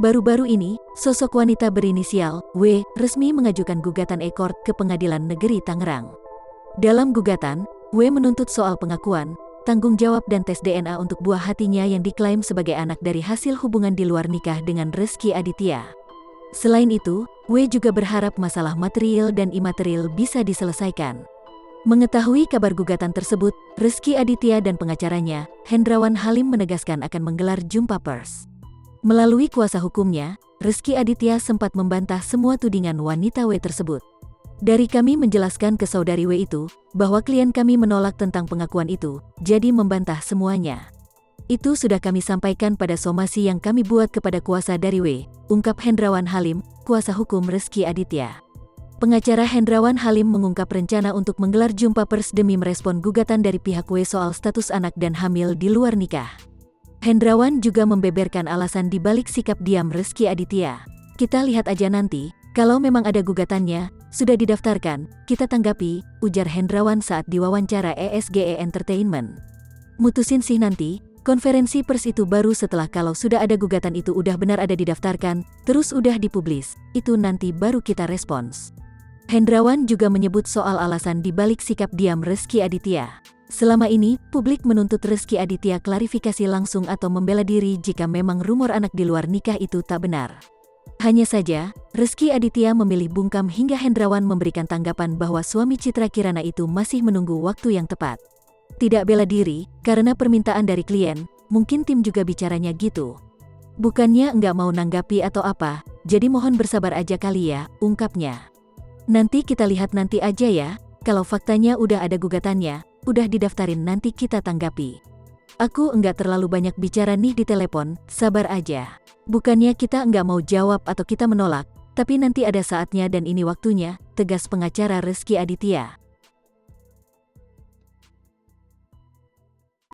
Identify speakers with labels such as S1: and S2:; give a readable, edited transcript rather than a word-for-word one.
S1: Baru-baru ini, sosok wanita berinisial W resmi mengajukan gugatan e-court ke Pengadilan Negeri Tangerang. Dalam gugatan, W menuntut soal pengakuan, tanggung jawab dan tes DNA untuk buah hatinya yang diklaim sebagai anak dari hasil hubungan di luar nikah dengan Rezky Aditya. Selain itu, W juga berharap masalah material dan imaterial bisa diselesaikan. Mengetahui kabar gugatan tersebut, Rezky Aditya dan pengacaranya, Hendrawan Halim menegaskan akan menggelar jumpa pers. Melalui kuasa hukumnya, Rezky Aditya sempat membantah semua tudingan wanita W tersebut. Dari kami menjelaskan ke saudari W itu, bahwa klien kami menolak tentang pengakuan itu, jadi membantah semuanya. Itu sudah kami sampaikan pada somasi yang kami buat kepada kuasa dari W, ungkap Hendrawan Halim, kuasa hukum Rezky Aditya. Pengacara Hendrawan Halim mengungkap rencana untuk menggelar jumpa pers demi merespon gugatan dari pihak W soal status anak dan hamil di luar nikah. Hendrawan juga membeberkan alasan di balik sikap diam Rezky Aditya. Kita lihat aja nanti, kalau memang ada gugatannya, sudah didaftarkan, kita tanggapi, ujar Hendrawan saat diwawancara ESGE Entertainment. Mutusin sih nanti, konferensi pers itu baru setelah kalau sudah ada gugatan itu udah benar ada didaftarkan, terus udah dipublis, itu nanti baru kita respons. Hendrawan juga menyebut soal alasan di balik sikap diam Rezky Aditya. Selama ini, publik menuntut Rezky Aditya klarifikasi langsung atau membela diri jika memang rumor anak di luar nikah itu tak benar. Hanya saja, Rezky Aditya memilih bungkam hingga Hendrawan memberikan tanggapan bahwa suami Citra Kirana itu masih menunggu waktu yang tepat. Tidak bela diri, karena permintaan dari klien, mungkin tim juga bicaranya gitu. Bukannya nggak mau nanggapi atau apa, jadi mohon bersabar aja kali ya, ungkapnya. Nanti kita lihat nanti aja ya, kalau faktanya udah ada gugatannya, udah didaftarin nanti kita tanggapi. Aku enggak terlalu banyak bicara nih di telepon, sabar aja. Bukannya kita enggak mau jawab atau kita menolak, tapi nanti ada saatnya dan ini waktunya, tegas pengacara Rezky Aditya.